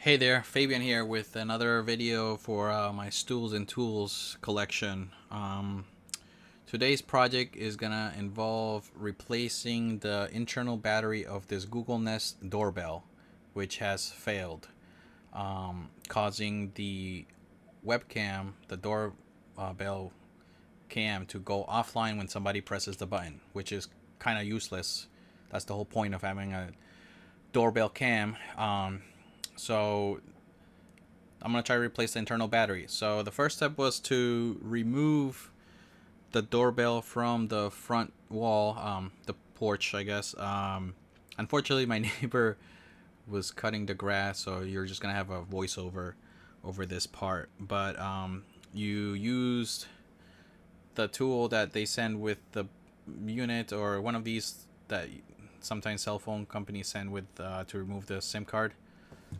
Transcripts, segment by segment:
Hey there, Fabian here with another video for my Stools and Tools collection. Today's project is gonna involve replacing the internal battery of this Google Nest doorbell, which has failed, causing the webcam, the doorbell cam, to go offline when somebody presses the button, which is kind of useless. That's the whole point of having a doorbell cam. So I'm going to try to replace the internal battery. So the first step was to remove the doorbell from the front wall, the porch, I guess. Unfortunately, my neighbor was cutting the grass, so you're just going to have a voiceover over this part. But you used the tool that they send with the unit, or one of these that sometimes cell phone companies send with to remove the SIM card.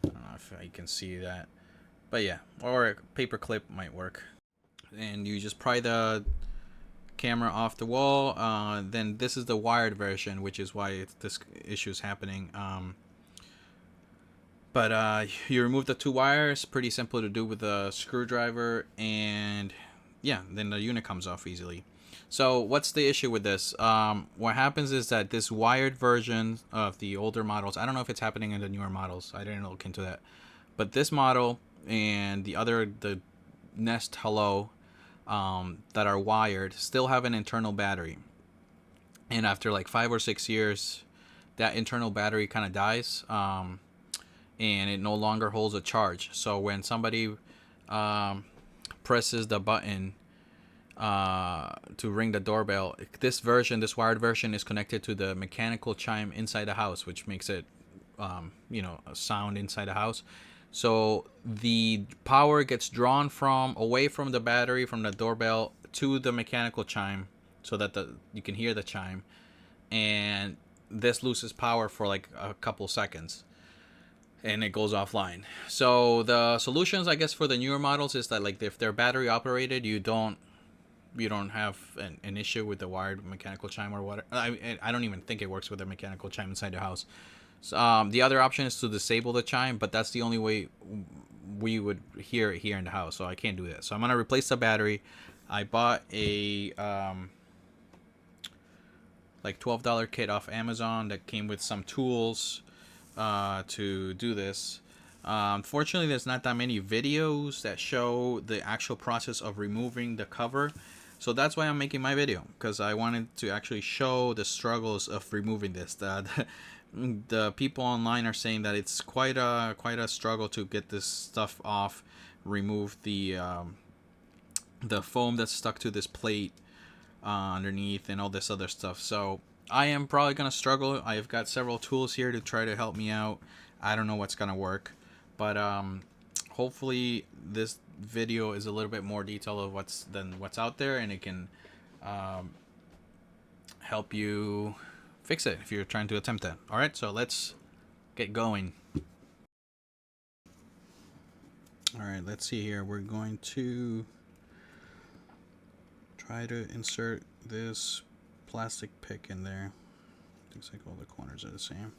I don't know if you can see that. But yeah, or a paper clip might work. And you just pry the camera off the wall. Then this is the wired version, which is why this issue is happening. But you remove the two wires, pretty simple to do with a screwdriver, and yeah, then the unit comes off easily. So what's the issue with this? What happens is that this wired version of the older models, I don't know if it's happening in the newer models, I didn't look into that, but this model and the Nest Hello that are wired still have an internal battery, and after like 5 or 6 years that internal battery kind of dies, and it no longer holds a charge. So when somebody presses the button to ring the doorbell, this wired version, is connected to the mechanical chime inside the house, which makes it a sound inside the house. So the power gets drawn from away from the battery, from the doorbell, to the mechanical chime, so that you can hear the chime, and this loses power for like a couple seconds, and it goes offline. So the solutions, I guess, for the newer models is that, like, if they're battery operated, you don't have an issue with the wired mechanical chime or whatever. I don't even think it works with a mechanical chime inside the house. So, the other option is to disable the chime, but that's the only way we would hear it here in the house, so I can't do that. So I'm gonna replace the battery. I bought a like $12 kit off Amazon that came with some tools to do this. Unfortunately, there's not that many videos that show the actual process of removing the cover. So that's why I'm making my video, because I wanted to actually show the struggles of removing this. The people online are saying that it's quite a struggle to get this stuff off, remove the foam that's stuck to this plate underneath, and all this other stuff. So I am probably gonna struggle. I've got several tools here to try to help me out. I don't know what's gonna work, but hopefully this video is a little bit more detailed of what's out there, and it can help you fix it if you're trying to attempt that. All right, so let's get going. All right, let's see here. We're going to try to insert this plastic pick in there. Looks like all the corners are the same.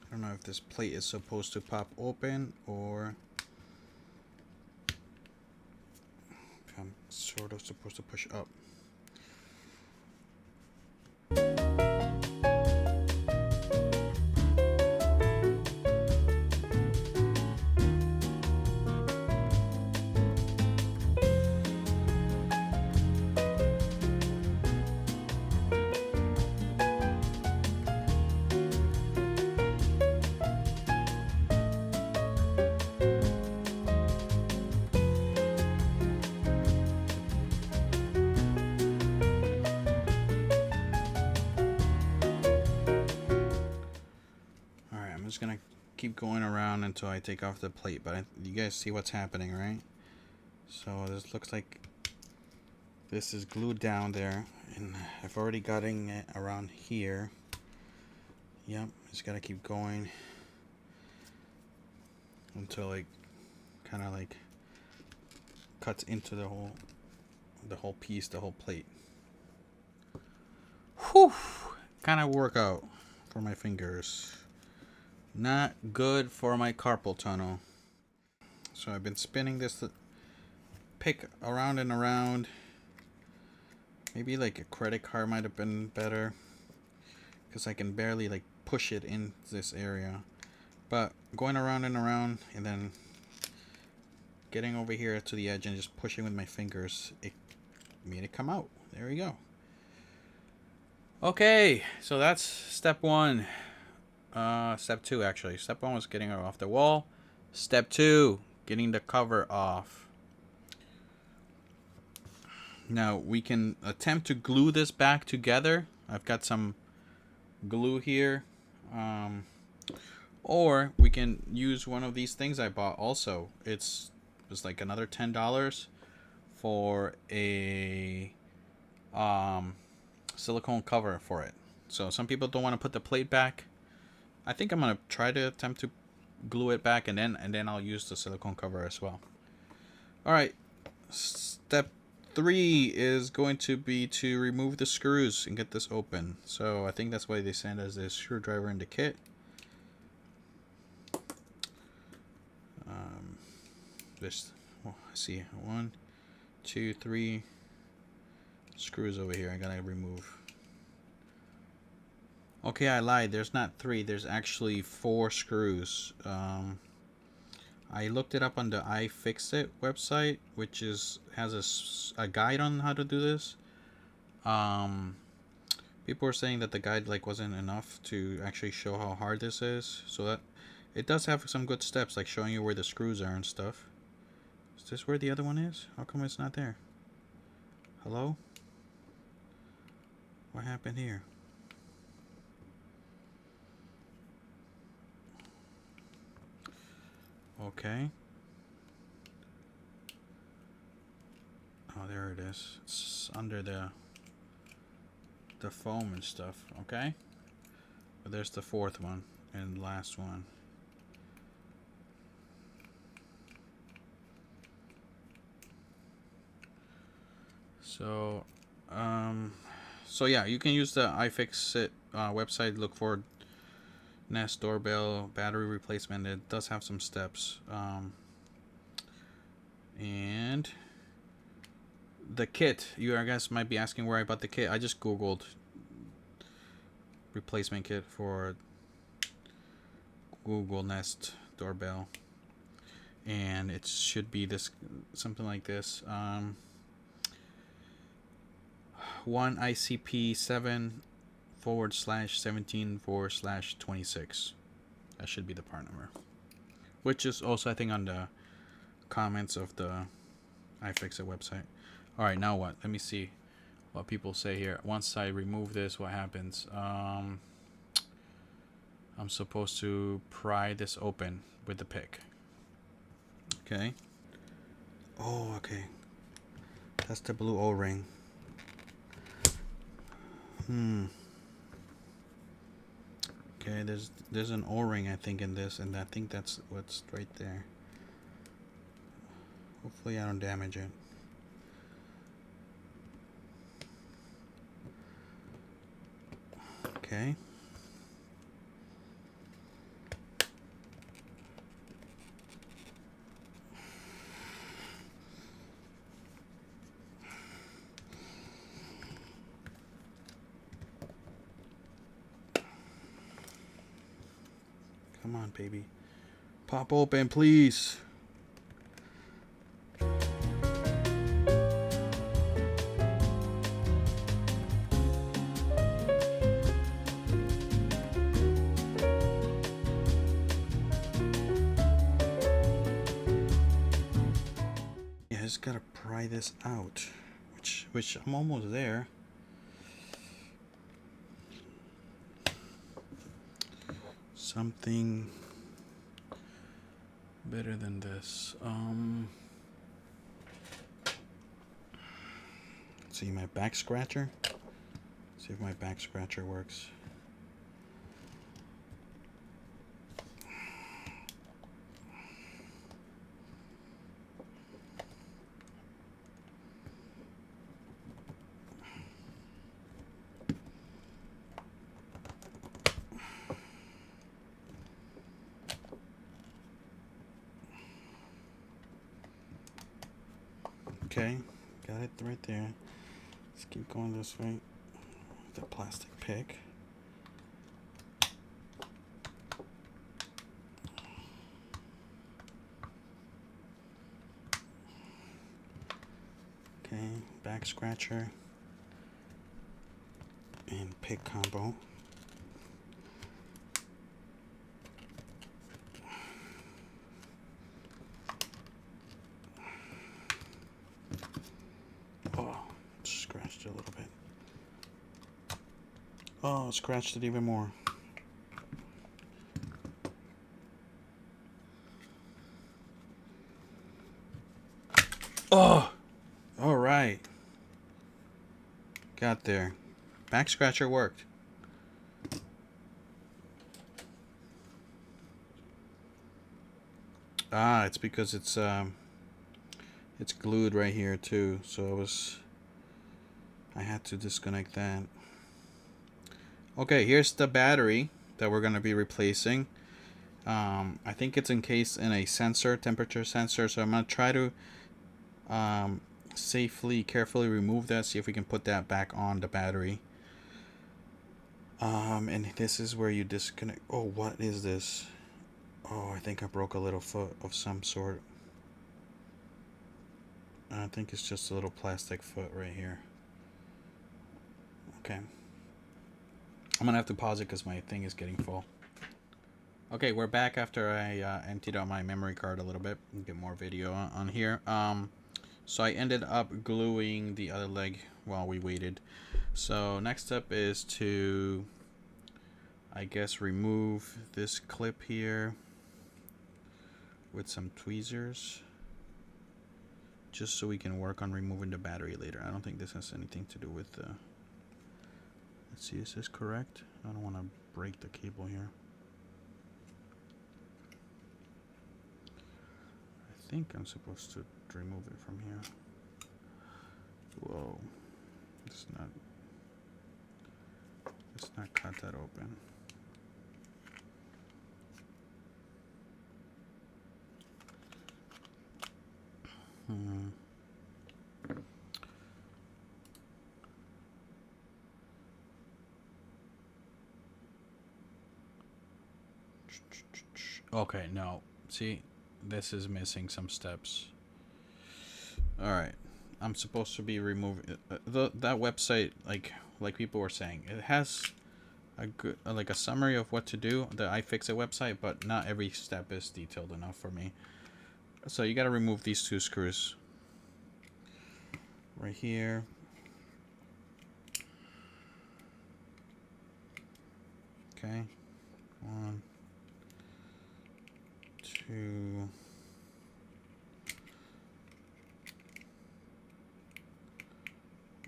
I don't know if this plate is supposed to pop open, or I'm sort of supposed to push up. Just gonna keep going around until I take off the plate, but you guys see what's happening, right? So this looks like this is glued down there, and I've already gotten it around here, Yep, just gotta keep going until it kind of like cuts into the whole piece, the whole plate. Whew, kind of workout for my fingers. Not good for my carpal tunnel. So I've been spinning this pick around and around. Maybe like a credit card might have been better, because I can barely like push it in this area. But going around and around and then getting over here to the edge and just pushing with my fingers, it made it come out. There we go. Okay, so that's step one. Step two, actually. Step one was getting it off the wall. Step two, getting the cover off. Now we can attempt to glue this back together. I've got some glue here. Or we can use one of these things I bought also. It's like another $10 for a silicone cover for it. So some people don't want to put the plate back. I think I'm gonna try to attempt to glue it back, and then I'll use the silicone cover as well. All right, step 3 is going to be to remove the screws and get this open. So I think that's why they send us this screwdriver in the kit. Just I see 1, 2, 3 screws over here I gotta remove. Okay, I lied. There's not 3. There's actually 4 screws. I looked it up on the iFixit website, which has a guide on how to do this. People were saying that the guide like wasn't enough to actually show how hard this is. So that it does have some good steps, like showing you where the screws are and stuff. Is this where the other one is? How come it's not there? Hello? What happened here? Okay. Oh, there it is. It's under the foam and stuff. Okay. But there's the 4th one and last one. So yeah, you can use the iFixit website. Look for Nest Doorbell battery replacement. It does have some steps. And the kit. You guys might be asking where I bought the kit. I just googled replacement kit for Google Nest Doorbell, and it should be this, something like this. 1 ICP 7/17/26. That should be the part number, which is also I think on the comments of the iFixit website. All right, now what? Let me see what people say here. Once I remove this, what happens? I'm supposed to pry this open with the pick. Okay. Oh, okay. That's the blue O-ring. Okay, there's an O-ring I think in this, and I think that's what's right there. Hopefully I don't damage it. Okay. Come on, baby. Pop open, please. Yeah, I just gotta pry this out, which I'm almost there. Something better than this. See my back scratcher. See if my back scratcher works. Okay, got it right there. Let's keep going this way. The plastic pick. Okay, back scratcher and pick combo. Oh, scratched it a little bit. Oh, scratched it even more. Oh, all right. Got there. Back scratcher worked. Ah, it's because it's glued right here too. So I had to disconnect that. Okay, here's the battery that we're gonna be replacing. I think it's encased in a sensor, temperature sensor. So I'm gonna try to safely, carefully remove that. See if we can put that back on the battery. And this is where you disconnect. Oh, what is this? Oh, I think I broke a little foot of some sort. I think it's just a little plastic foot right here. Okay. I'm gonna have to pause it because my thing is getting full. Okay, we're back after I emptied out my memory card a little bit. Get more video on here. So I ended up gluing the other leg while we waited. So next step is to, I guess, remove this clip here with some tweezers, just so we can work on removing the battery later. I don't think this has anything to do with the... Let's see, is this correct? I don't want to break the cable here. I think I'm supposed to remove it from here. Whoa. Let's not cut that open. Okay, no. See, this is missing some steps. All right, I'm supposed to be removing that website. Like people were saying, it has a good like a summary of what to do. The iFixit website, but not every step is detailed enough for me. So you got to remove these two screws right here. Okay, 1, 2.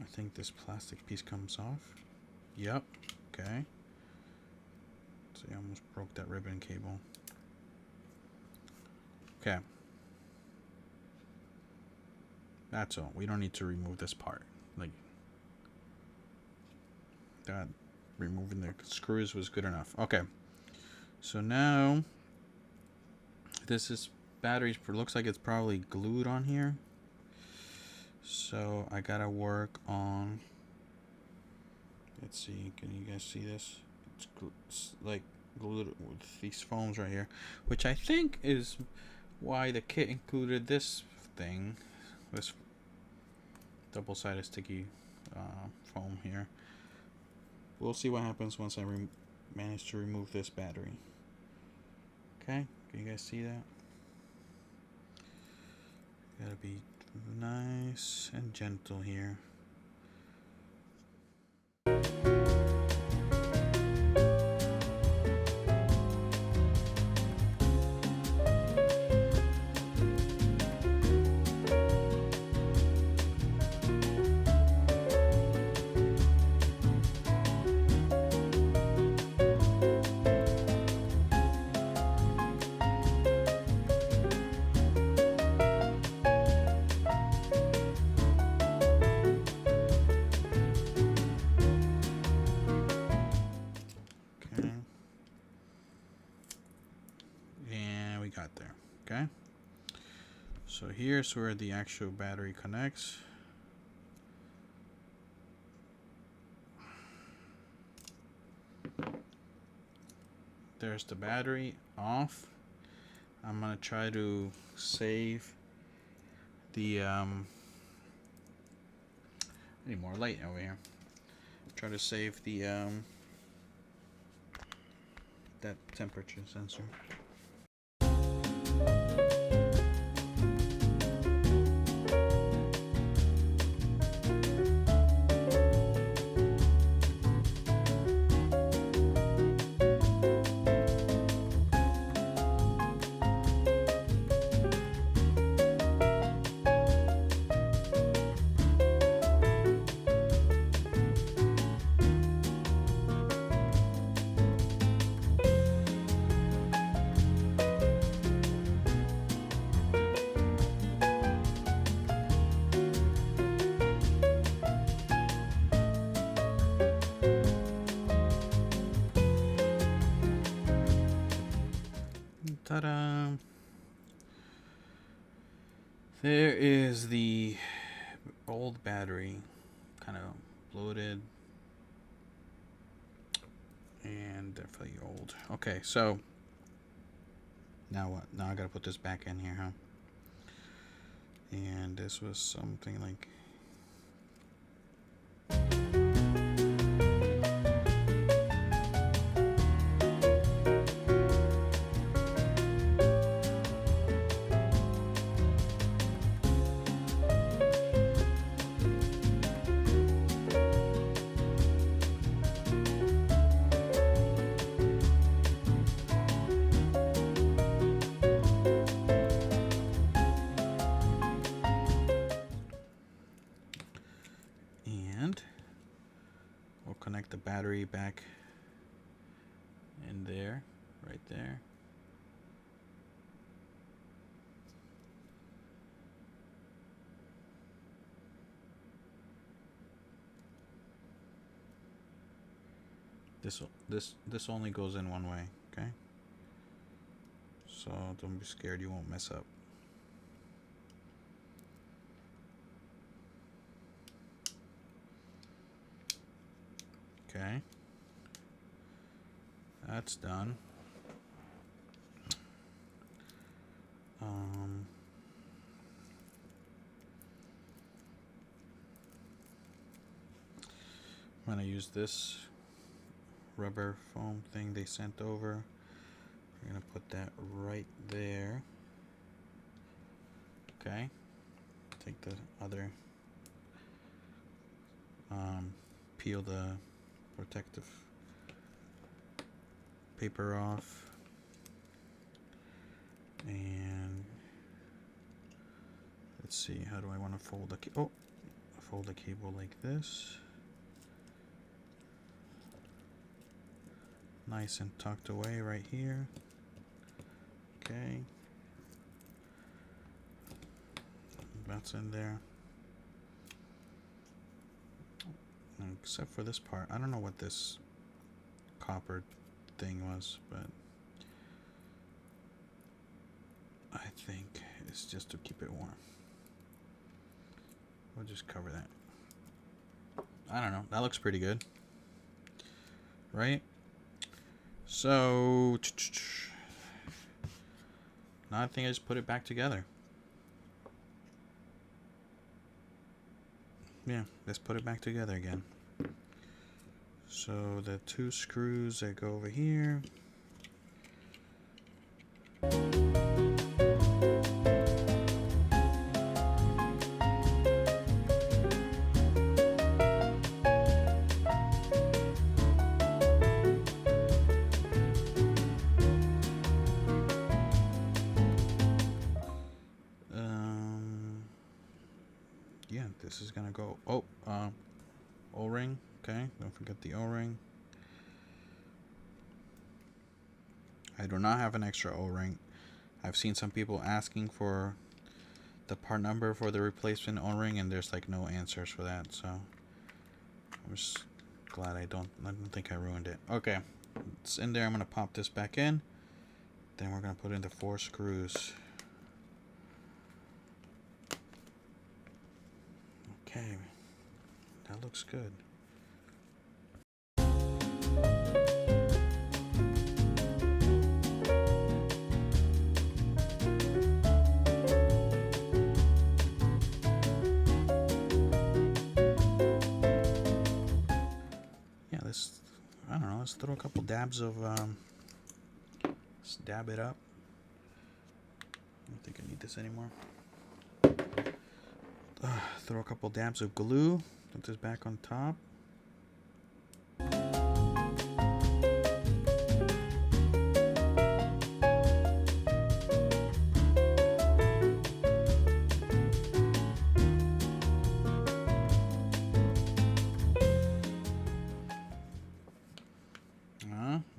I think this plastic piece comes off. Yep. Okay. So I almost broke that ribbon cable. Okay. That's all. We don't need to remove this part. Like that. Removing the screws was good enough. Okay. So now this is batteries. Looks like it's probably glued on here. So I gotta work on. Let's see. Can you guys see this? It's like glued with these foams right here, which I think is why the kit included this thing, this double-sided sticky foam here. We'll see what happens once I manage to remove this battery. Okay, can you guys see that? Gotta be nice and gentle here. So here's where the actual battery connects. There's the battery off. I'm gonna try to save the I need more light over here. Try to save the that temperature sensor. Ta-da! There is the old battery, kind of bloated and definitely old. Okay, so now what? Now I gotta put this back in here, huh? And this was something like... And we'll connect the battery back in there, right there. This only goes in one way, okay? So don't be scared, you won't mess up. Okay, that's done. I'm gonna use this rubber foam thing they sent over. We're gonna put that right there. Okay, take the other, peel the protective paper off, and let's see, how do I want to fold the fold the cable like this, nice and tucked away right here. Okay, that's in there, except for this part. I don't know what this copper thing was, but I think it's just to keep it warm. We'll just cover that. I don't know, that looks pretty good, right? So now I think I just put it back together. Yeah, let's put it back together again. So the two screws that go over here. Yeah, this is gonna go. O-ring. Okay, don't forget the O-ring. I do not have an extra O-ring. I've seen some people asking for the part number for the replacement O-ring, and there's like no answers for that. So I'm just glad I don't think I ruined it. Okay, it's in there. I'm gonna pop this back in. Then we're gonna put in the 4 screws. Okay, that looks good. Yeah, I don't know, let's throw a couple dabs of, let's dab it up. I don't think I need this anymore. Throw a couple dabs of glue, put this back on top.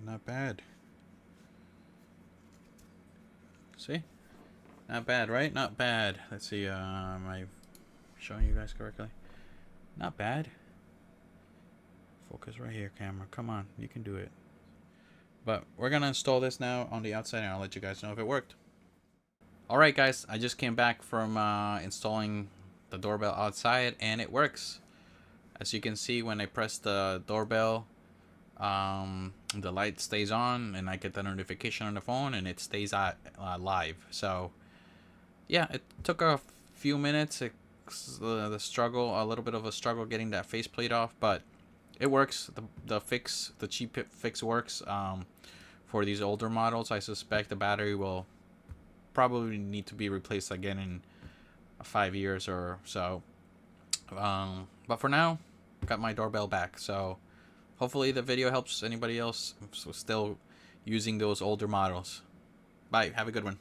Not bad. See? Not bad, right? Not bad. Let's see, am I showing you guys correctly? Not bad. Focus right here, camera. Come on, you can do it. But we're gonna install this now on the outside and I'll let you guys know if it worked. Alright guys, I just came back from installing the doorbell outside and it works. As you can see, when I press the doorbell, the light stays on and I get the notification on the phone and it stays live. So yeah, it took a few minutes. The struggle, a little bit of a struggle getting that faceplate off, but it works. The cheap fix works. For these older models, I suspect the battery will probably need to be replaced again in 5 years or so. But for now, got my doorbell back. So hopefully the video helps anybody else still using those older models. Bye. Have a good one.